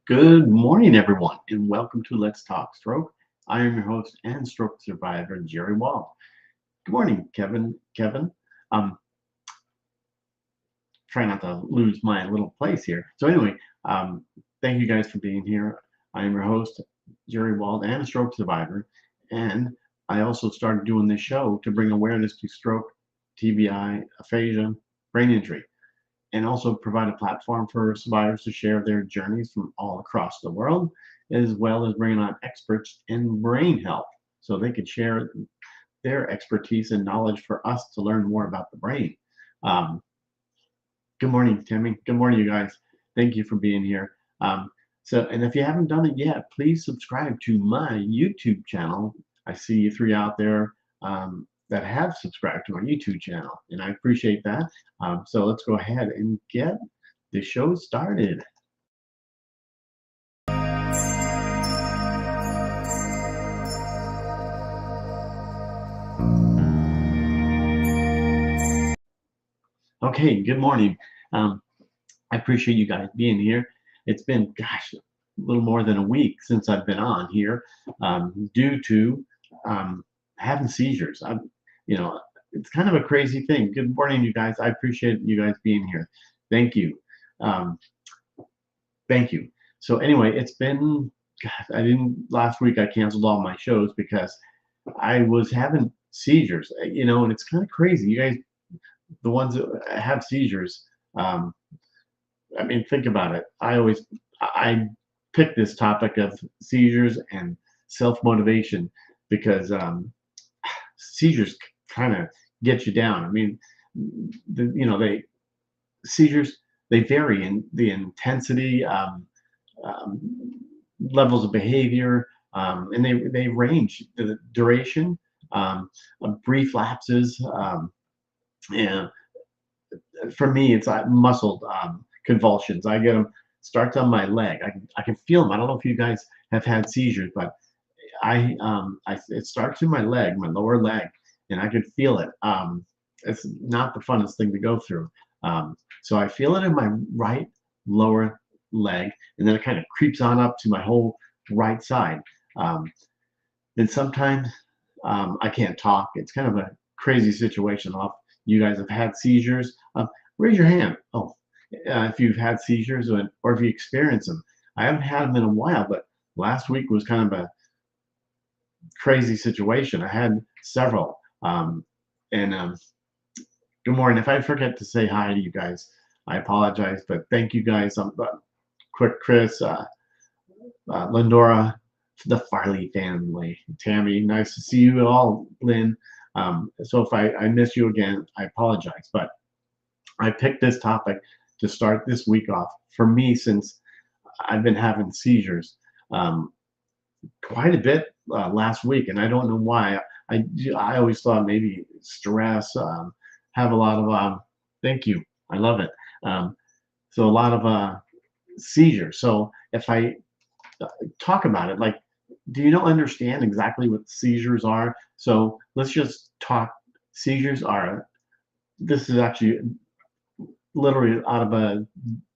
Good morning, everyone, and welcome to Let's Talk Stroke. I am your host and stroke survivor, Jerry Wall. Good morning, Kevin. Um, try not to lose my little place here. So anyway, thank you guys for being here. I am your host, Jerry Wald, and a stroke survivor, and I also started doing this show to bring awareness to stroke, TBI, aphasia, brain injury, and also provide a platform for survivors to share their journeys from all across the world, as well as bringing on experts in brain health so they could share their expertise and knowledge for us to learn more about the brain. Um, Good morning, Timmy. Good morning, you guys. Thank you for being here. And if you haven't done it yet, please subscribe to my YouTube channel. I see you three out there that have subscribed to my YouTube channel, and I appreciate that. So let's go ahead and get the show started. Okay, good morning. I appreciate you guys being here. It's been, gosh, a little more than a week since I've been on here due to having seizures. You know, it's kind of a crazy thing. Good morning, you guys. I appreciate you guys being here. Thank you. Um, thank you. So anyway, it's been, God, last week I canceled all my shows because I was having seizures, and it's kind of crazy. You guys, the ones that have seizures, um, I mean, think about it. I pick this topic of seizures and self-motivation because seizures kind of get you down. I mean, they seizures, they vary in the intensity, um, levels of behavior, and they range the duration, of brief lapses, and for me, it's muscle convulsions. I get them starts on my leg. I can feel them. I don't know if you guys have had seizures, but it starts in my leg, my lower leg, and I can feel it. It's not the funnest thing to go through. So I feel it in my right lower leg, and then it kind of creeps on up to my whole right side. Then sometimes I can't talk. It's kind of a crazy situation. You guys have had seizures. Raise your hand. Oh, if you've had seizures or if you experience them. I haven't had them in a while, but last week was kind of a crazy situation. I had several. And Good morning. If I forget to say hi to you guys, I apologize, but thank you guys. Quick, Chris, Lindora, the Farley family, Tammy, nice to see you all, Lynn. So if I miss you again, I apologize, but I picked this topic to start this week off. For me, since I've been having seizures quite a bit last week, and I don't know why. I always thought maybe stress, have a lot of, thank you, I love it. So a lot of seizures. So if I talk about it, like, do you understand exactly what seizures are? So let's just talk. Seizures are, this is actually literally out of a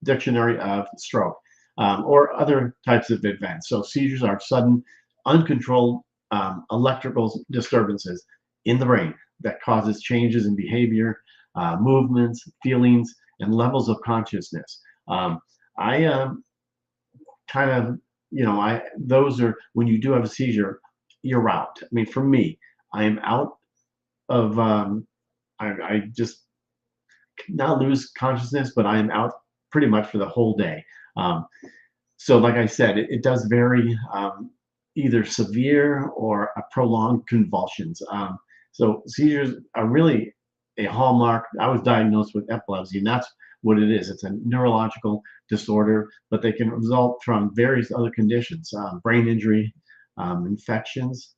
dictionary of stroke or other types of events. So seizures are sudden, uncontrolled electrical disturbances in the brain that causes changes in behavior, movements, feelings, and levels of consciousness. I kind of, those are when you do have a seizure, you're out. I mean, for me, I am out of, I just not lose consciousness, but I am out pretty much for the whole day. So like I said, it does vary, either severe or a prolonged convulsions. So seizures are really a hallmark. I was diagnosed with epilepsy, and that's what it is. It's a neurological disorder, but they can result from various other conditions, brain injury, infections,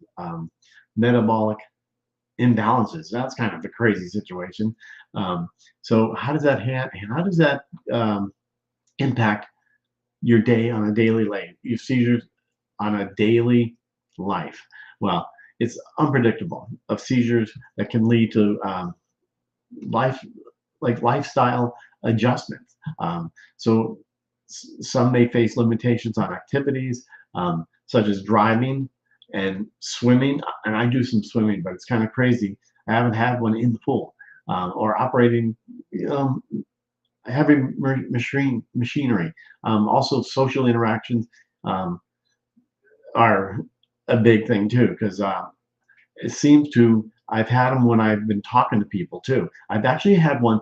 metabolic imbalances. That's kind of a crazy situation. So how does that impact your day on a daily life? Your seizures on a daily life. Well, it's unpredictable of seizures that can lead to lifestyle adjustments. So Some may face limitations on activities, such as driving and swimming. And I do some swimming, but it's kind of crazy. I haven't had one in the pool, or operating heavy machinery. Also, social interactions um, are a big thing too, because it seems to, I've had them when I've been talking to people too. I've actually had one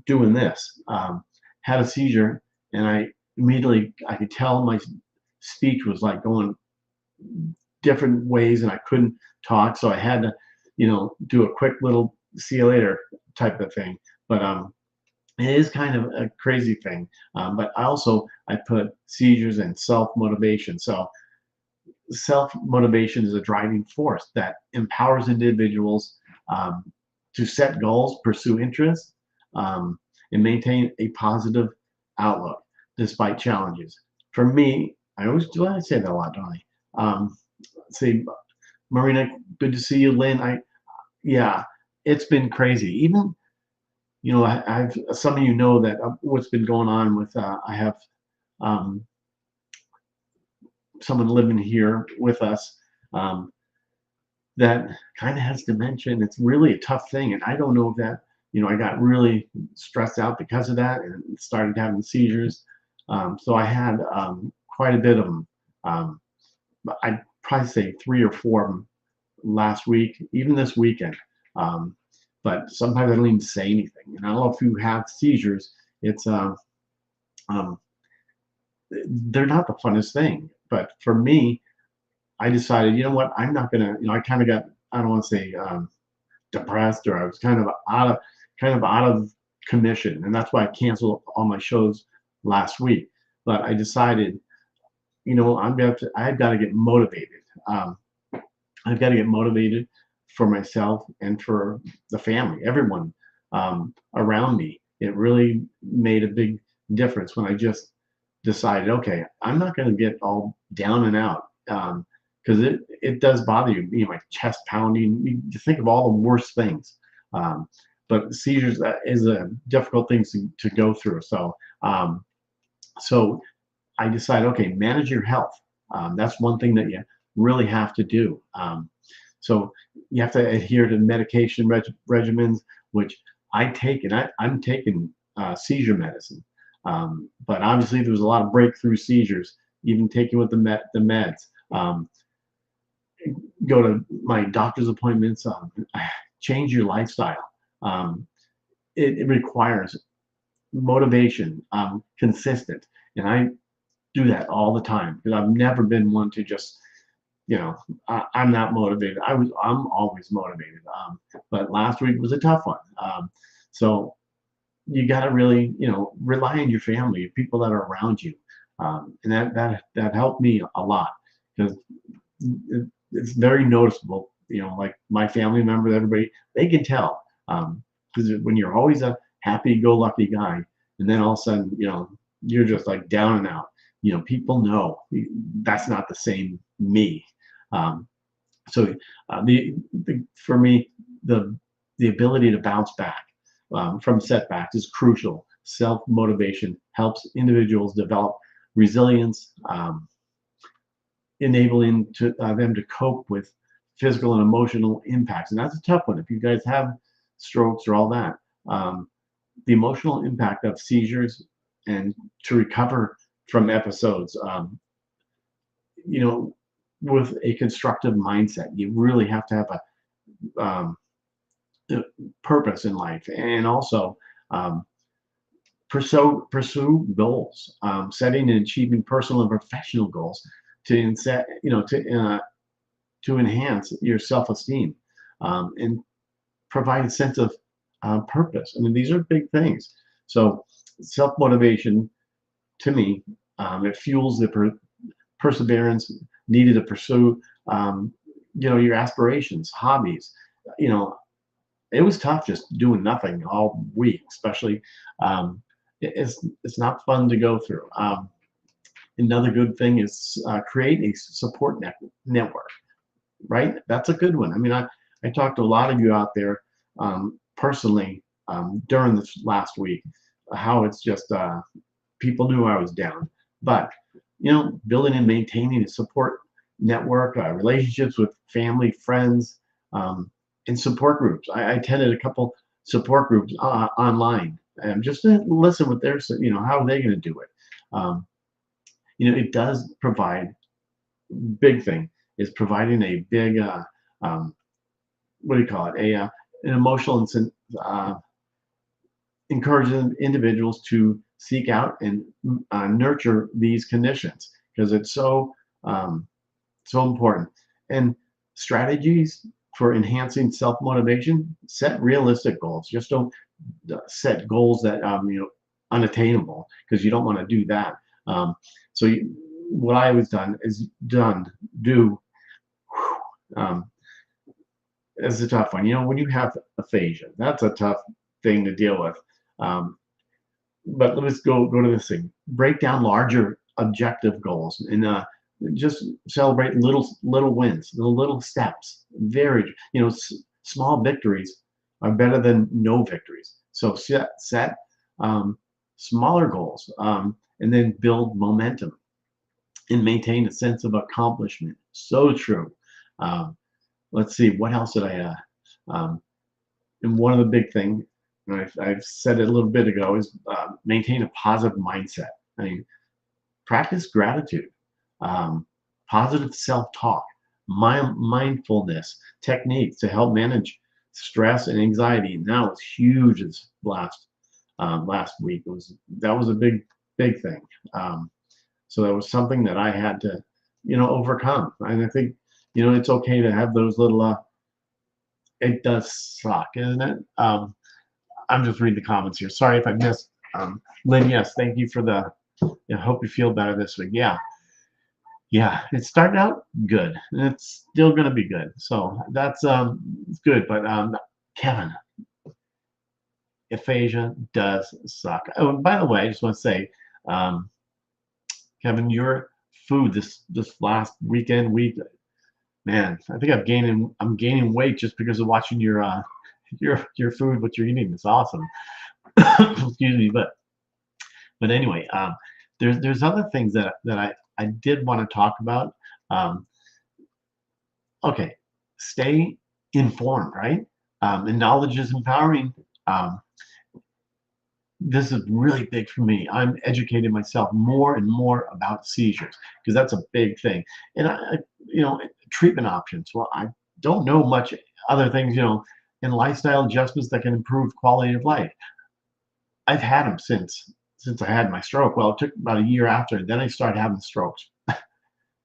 doing this, had a seizure, and I could tell my speech was like going different ways, and I couldn't talk, so I had to, do a quick little see you later type of thing. But it is kind of a crazy thing. But I put seizures and self motivation. So self motivation is a driving force that empowers individuals to set goals, pursue interests, and maintain a positive outlook despite challenges. For me, I say that a lot, don't I? Say, Marina, good to see you. Lynn, yeah, it's been crazy. Even, I've some of you know that what's been going on with I have um, someone living here with us um, that kind of has dementia, and it's really a tough thing. And I don't know if that, I got really stressed out because of that and started having seizures. So I had quite a bit of them. I'd probably say 3 or 4 of them last week, even this weekend. But sometimes I don't even say anything. And I don't know if you have seizures, it's um, they're not the funnest thing. But for me, I decided, you know what, I'm not gonna, I kind of got, I don't want to say depressed, or I was kind of out of commission, and that's why I canceled all my shows last week. But I decided, I've got to get motivated. I've got to get motivated for myself and for the family, everyone around me. It really made a big difference when I just decided, okay, I'm not going to get all down and out, because it does bother you. My chest pounding. You think of all the worst things. But seizures is a difficult thing to go through. So I decided, okay, manage your health. That's one thing that you really have to do. So you have to adhere to medication regimens, which I take, and I'm taking seizure medicine. But obviously, there was a lot of breakthrough seizures, even taking with the meds. Go to my doctor's appointments. Change your lifestyle. Um, it requires motivation, consistent, and I do that all the time because I've never been one to just, I'm not motivated. I'm always motivated. But last week was a tough one. So you got to really, rely on your family, people that are around you, and that helped me a lot, because it's very noticeable. Like my family members, everybody, they can tell, because when you're always a happy-go-lucky guy, and then all of a sudden, you're just like down and out. People know that's not the same me. So for me, the ability to bounce back from setbacks is crucial. Self-motivation helps individuals develop resilience, enabling them to cope with physical and emotional impacts. And that's a tough one. If you guys have strokes or all that, the emotional impact of seizures and to recover from episodes, with a constructive mindset, you really have to have a purpose in life, and also pursue goals, setting and achieving personal and professional goals to enhance your self-esteem, and provide a sense of purpose. I mean, these are big things. So self-motivation, to me, it fuels the perseverance needed to pursue, your aspirations, hobbies. It was tough just doing nothing all week, especially. It's not fun to go through. Another good thing is create a support network. Right, that's a good one. I mean, I talked to a lot of you out there personally during this last week, how it's just people knew I was down. But building and maintaining a support network, relationships with family, friends, and support groups. I attended a couple support groups online, and just to listen what they're, how are they going to do it. Um, it does provide, big thing is providing a big, um, what do you call it, an emotional and encouraging individuals to seek out and nurture these conditions, because it's so important. And strategies for enhancing self-motivation: set realistic goals. Just don't set goals that unattainable, because you don't want to do that. So what I always done is do um, is a tough one. When you have aphasia, that's a tough thing to deal with. Um, but let's go to this thing. Break down larger objective goals, and just celebrate little wins, the little steps. Very, small victories are better than no victories. So set smaller goals, and then build momentum and maintain a sense of accomplishment. So true. Um, let's see, what else did and one of the big things, and I've said it a little bit ago, is maintain a positive mindset. I mean, practice gratitude, um, positive self-talk, mindfulness techniques to help manage stress and anxiety. And that was huge this last week. That was a big thing. So that was something that I had to, overcome. And I think, it's okay to have those little. It does suck, isn't it? I'm just reading the comments here. Sorry if I missed. Lynn, yes, thank you for the. I hope you feel better this week. Yeah, it started out good, and it's still going to be good. So that's it's good. But Kevin, aphasia does suck. Oh, and by the way, I just want to say, um, Kevin, your food this last week, man, I think I'm gaining weight just because of watching your food, what you're eating. It's awesome. Excuse me, but anyway, there's other things that I did want to talk about. Um, okay, stay informed, right? And knowledge is empowering. Um, this is really big for me. I'm educating myself more and more about seizures, because that's a big thing. And treatment options. Well, I don't know much other things, and lifestyle adjustments that can improve quality of life. I've had them since I had my stroke. Well, it took about a year after, and then I started having strokes,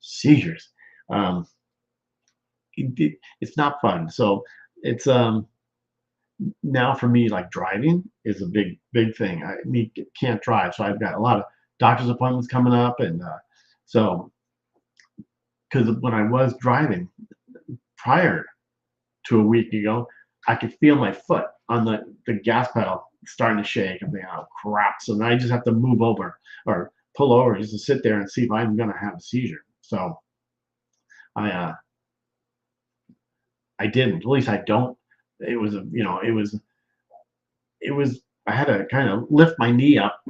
seizures. Um, it's not fun. So it's now for me, like driving is a big thing. Can't drive, so I've got a lot of doctor's appointments coming up, and so because when I was driving prior to a week ago, I could feel my foot on the gas pedal starting to shake. I'm thinking, oh crap! So now I just have to move over or pull over just to sit there and see if I'm going to have a seizure. So I I didn't. At least I don't. It was it was I had to kind of lift my knee up.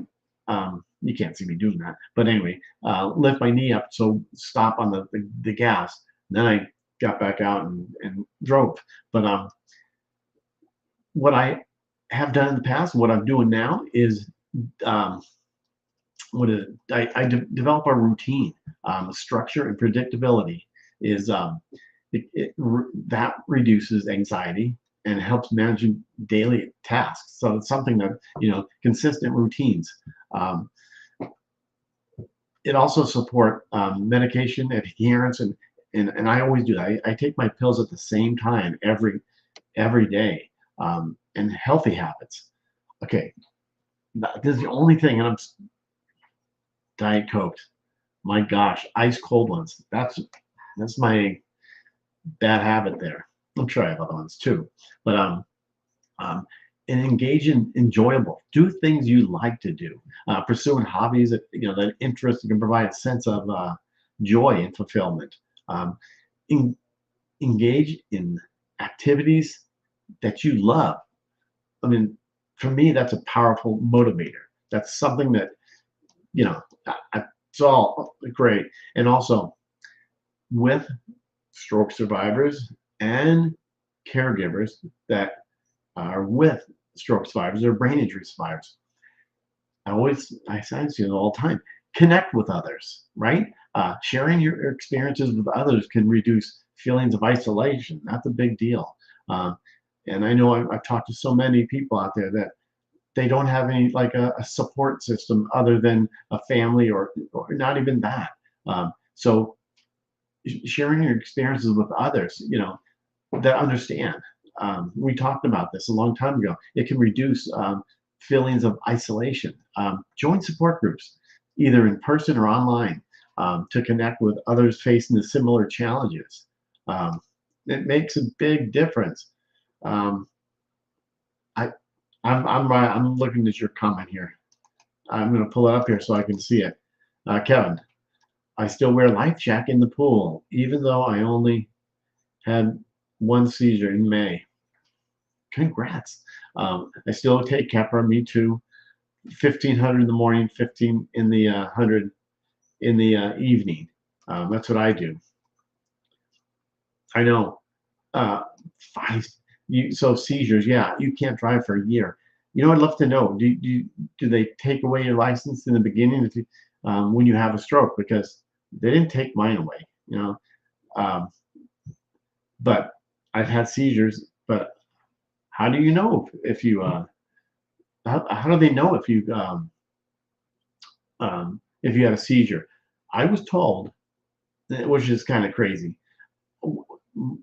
You can't see me doing that, but anyway, lift my knee up, so stop on the gas. Then I got back out and drove. But what I have done in the past, what I'm doing now is um, develop a routine. Structure and predictability is that reduces anxiety and helps managing daily tasks. So it's something that consistent routines. Um, it also support medication adherence, and I always do that. I take my pills at the same time every day, and healthy habits. Okay, this is the only thing, and I'm Diet Coke. My gosh, ice cold ones. That's my bad habit there. I'm sure I have other ones too, but um, and engage in enjoyable. Do things you like to do. Pursuing hobbies that interest and can provide a sense of joy and fulfillment. Um, en- engage in activities that you love. I mean, for me, that's a powerful motivator. That's something that you know, it's all great. And also with stroke survivors and caregivers that are with stroke survivors or brain injury survivors, I say it all the time, connect with others, right? Sharing your experiences with others can reduce feelings of isolation. That's a big deal. Um, and I know I've talked to so many people out there that they don't have any like a support system other than a family or not even that. So sharing your experiences with others, that understand. We talked about this a long time ago. It can reduce feelings of isolation. Join support groups, either in person or online, to connect with others facing the similar challenges. Um, it makes a big difference. Um, I, I'm looking at your comment here. I'm going to pull it up here so I can see it. Kevin, I still wear life jacket in the pool, even though I only had one seizure in May. Congrats. I still take Keppra, me too. 1500 in the morning, 15 in the 100 in the evening. That's what I do. I know. Uh, five. So seizures, yeah, you can't drive for a year. I'd love to know. Do they take away your license in the beginning when you have a stroke? Because they didn't take mine away. Um, but I've had seizures. But how do you know if you how do they know if you had a seizure? I was told, which is kind of crazy.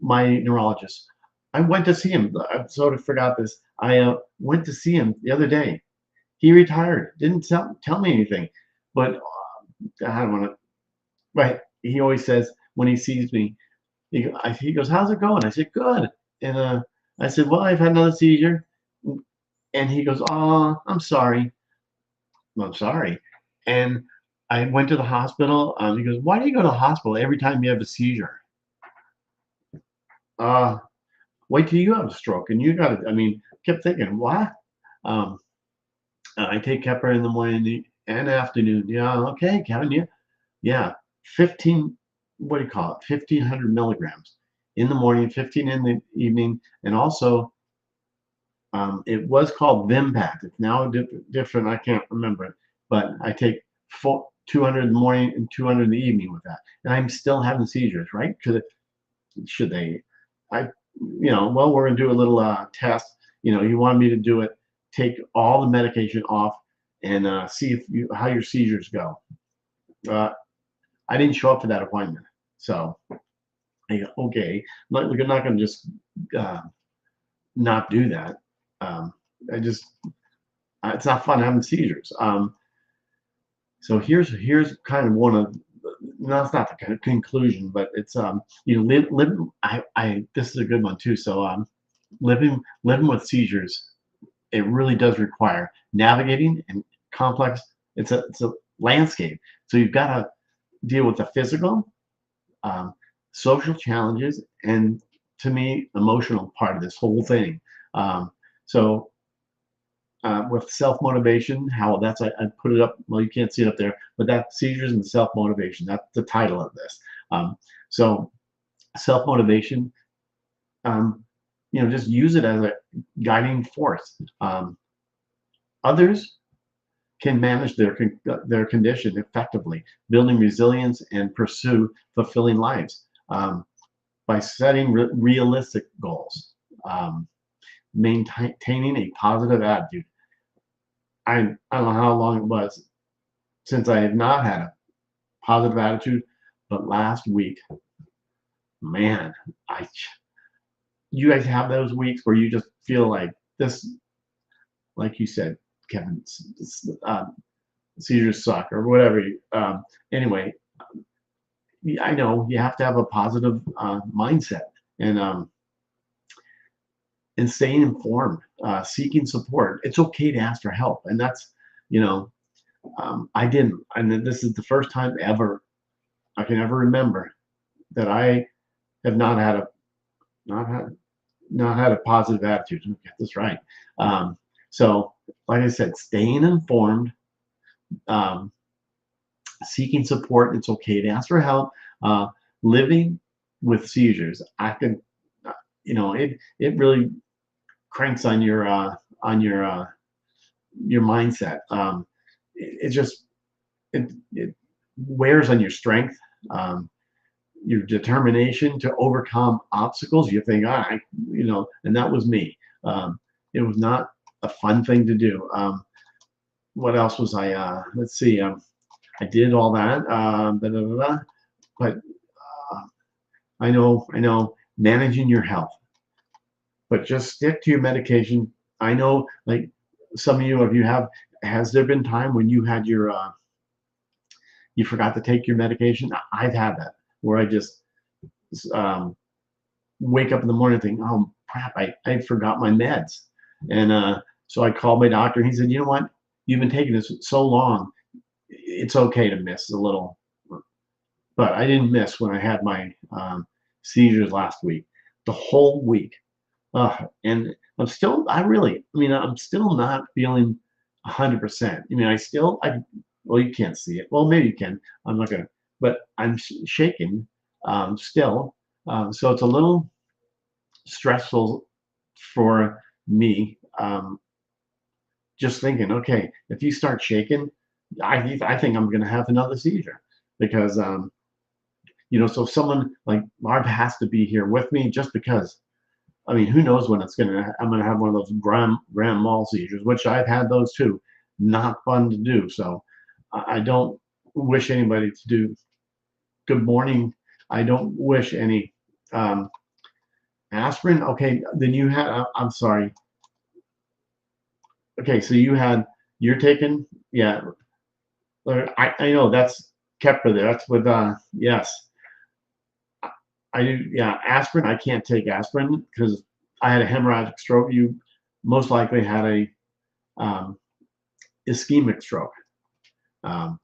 My neurologist, I went to see him. I sort of forgot this. I went to see him the other day. He retired. Didn't tell me anything, but I don't want to. But he always says when he sees me, he goes, "How's it going?" I said, "Good." And I said, "Well, I've had another seizure." And he goes, "Oh, I'm sorry." I'm sorry. And I went to the hospital. He goes, "Why do you go to the hospital every time you have a seizure? Uh, Wait till you have a stroke." And you got to, kept thinking, what? Um, I take Keppra in the morning and afternoon. Yeah, okay, Kevin, yeah. 15, what do you call it? 1500 milligrams in the morning, 15 in the evening. And also, it was called Vimpat. It's now different. I can't remember it, but I take 200 in the morning and 200 in the evening with that, and I'm still having seizures. Right? Should they? I, well, we're gonna do a little test. You want me to do it? Take all the medication off and see how your seizures go. I didn't show up for that appointment, so I go, okay. We're not gonna just uh, not do that. Um, I just it's not fun having seizures. So here's kind of one of no, it's not the kind of conclusion, but it's live. I this is a good one too. So living with seizures, it really does require navigating and complex. It's a landscape. So you've got to deal with the physical, um, social challenges, and to me, emotional part of this whole thing. So with self-motivation, how I put it up, well, you can't see it up there, but that seizures and self-motivation, that's the title of this. So self-motivation, um, just use it as a guiding force. Others can manage their condition effectively, building resilience and pursue fulfilling lives by setting realistic goals, maintaining a positive attitude. I don't know how long it was since I have not had a positive attitude, but last week, man, I you guys have those weeks where you just feel like this, like you said, Kevin, seizures suck or whatever. Anyway, I know you have to have a positive mindset and staying informed, seeking support. It's okay to ask for help, and that's you know I didn't, and this is the first time ever I can ever remember that I have not had not had a positive attitude. Let me get this right. So, like I said, staying informed, um, seeking support. It's okay to ask for help. Uh, Living with seizures, I can, it really cranks on your mindset. It just it wears on your strength, your determination to overcome obstacles. You think, and that was me. It was not a fun thing to do. What else was I? Let's see. I did all that, but I know, managing your health, but just stick to your medication. I know, like some of you, if you have, has there been time when you had you forgot to take your medication? I've had that where I just um, wake up in the morning and think, oh crap, I forgot my meds, and so I called my doctor. And he said, you know what, you've been taking this so long, it's okay to miss a little. But I didn't miss when I had my seizures last week, the whole week. And I'm still not feeling 100%. I mean, well, you can't see it. Well, maybe you can. I'm not gonna, but I'm shaking still. So it's a little stressful for me. Just thinking, okay, if you start shaking, I think I'm gonna have another seizure because so someone like Marv has to be here with me just because. I mean, who knows when I'm gonna have one of those grand mal seizures, which I've had those too. Not fun to do. So I don't wish anybody to do. Good morning. I don't wish any um, aspirin. Okay, then you had. I'm sorry. Okay, so you're taking. Yeah, I know that's Kepra there. That's with yes. I do, yeah, aspirin. I can't take aspirin because I had a hemorrhagic stroke. You most likely had a um, ischemic stroke um,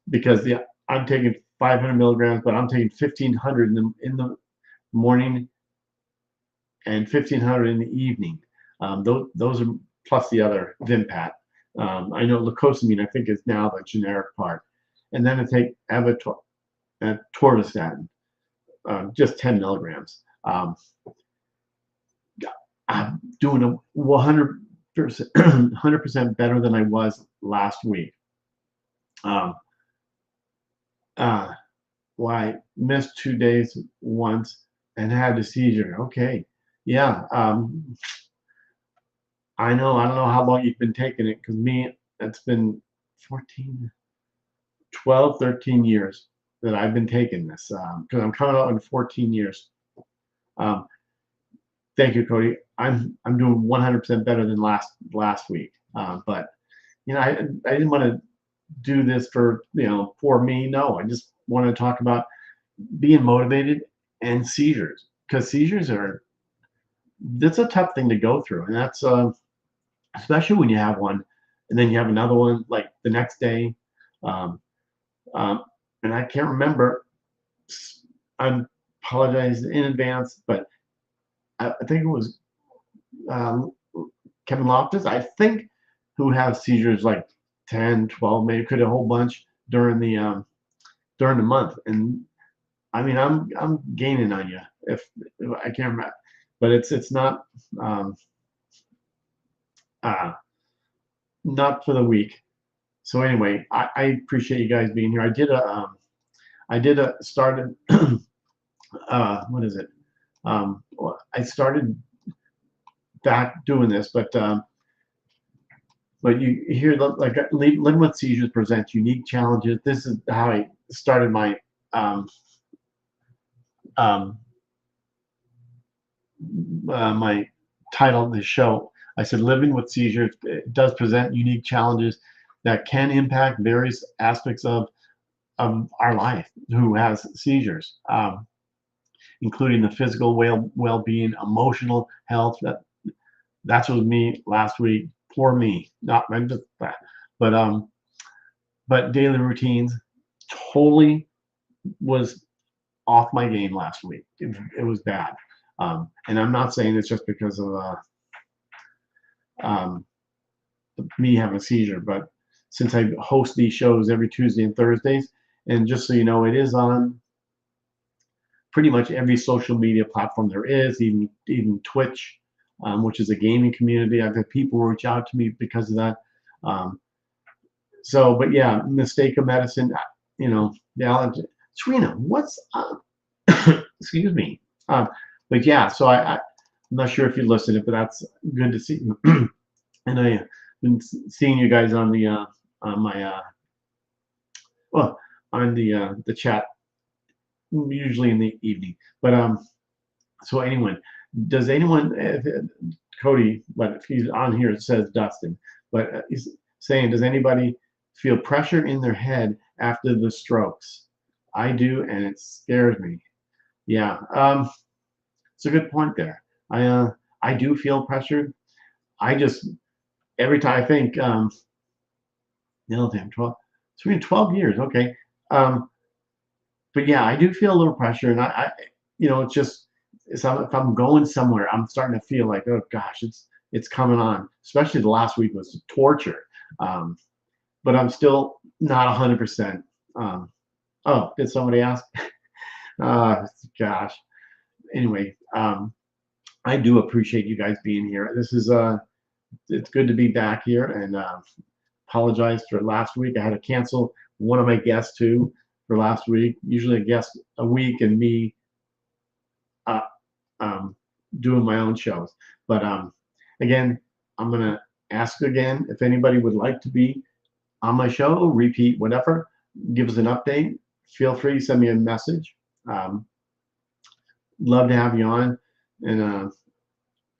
because I'm taking 500 milligrams, but I'm taking 1500 in the morning and 1500 in the evening. Those are plus the other Vimpat. I know glucosamine, I think, is now the generic part, and then I take atorvastatin, just 10 milligrams. I'm doing a 100%, 100% better than I was last week. Um, well, I missed 2 days once and had a seizure. Okay, yeah. I know. I don't know how long you've been taking it because me, it's been 14, 12, 13 years that I've been taking this because I'm coming out in 14 years. Um, Thank you, Cody. I'm doing 100% better than last week. But I didn't want to do this for me. No, I just want to talk about being motivated and seizures because seizures are that's a tough thing to go through, and that's especially when you have one and then you have another one like the next day. Um, um, and I can't remember. I apologize in advance, but I think it was um, Kevin Loftus, I think, who has seizures like 10, 12, maybe could a whole bunch during the month. And I mean, I'm gaining on you if I can't remember, but it's um, uh, not for the week. So anyway, I appreciate you guys being here. I started what is it? I started back doing this, but you hear like living with seizures presents unique challenges. This is how I started um, um, my title of the show. I said living with seizures does present unique challenges that can impact various aspects of our life. Who has seizures, including the physical well-being, emotional health. That's was me last week. Poor me. Not I'm just that, but daily routines totally was off my game last week. It was bad. And I'm not saying it's just because of um, me having a seizure, but since I host these shows every Tuesday and Thursdays. And just so you know, it is on pretty much every social media platform there is, even Twitch, which is a gaming community. I've had people reach out to me because of that. Um, but yeah, mistake of medicine. You know, the allergy. Serena, what's up? Excuse me. But yeah, so I'm not sure if you listened, but that's good to see. And I been seeing you guys on the on my well on the chat usually in the evening. But so anyone, does anyone Cody? But if he's on here, it says Dustin. But he's saying, does anybody feel pressure in their head after the strokes? I do, and it scares me. Yeah, it's a good point there. I do feel pressure. I just every time I think no, damn 12. It's been 12 years. Okay. Um, but yeah, I do feel a little pressure, and it's just if I'm going somewhere, I'm starting to feel like, oh gosh, it's coming on. Especially the last week was torture, um, but I'm still not 100%. Oh, did somebody ask? Gosh. Anyway, I do appreciate you guys being here. This is it's good to be back here, and apologize for last week. I had to cancel one of my guests too for last week. Usually a guest a week and me uh, um, doing my own shows. But again, I'm gonna ask again if anybody would like to be on my show, repeat whatever, give us an update. Feel free to send me a message. Um, Love to have you on, and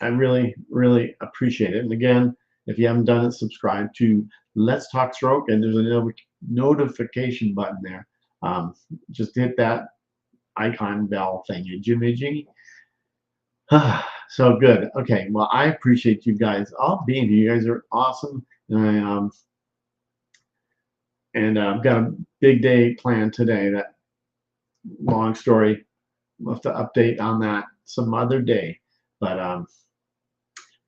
I really, really appreciate it. And again, if you haven't done it, subscribe to Let's Talk Stroke, and there's a notification button there. Just hit that icon bell thing, Jimmy. So good. Okay, well, I appreciate you guys all being here. You guys are awesome, and I've got a big day planned today. That long story. We'll have to update on that some other day. But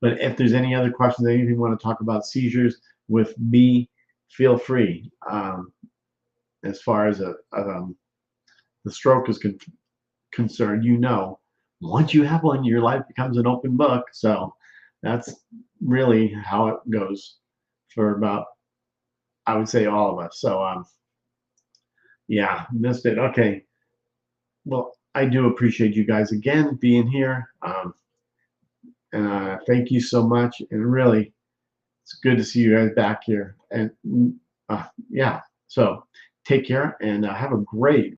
if there's any other questions, anything you want to talk about seizures with me, feel free. As far as the stroke is concerned, once you have one, your life becomes an open book. So that's really how it goes for about, I would say, all of us. So yeah, missed it. Okay. Well, I do appreciate you guys again being here. And thank you so much. And really, it's good to see you guys back here. And yeah, so take care and have a great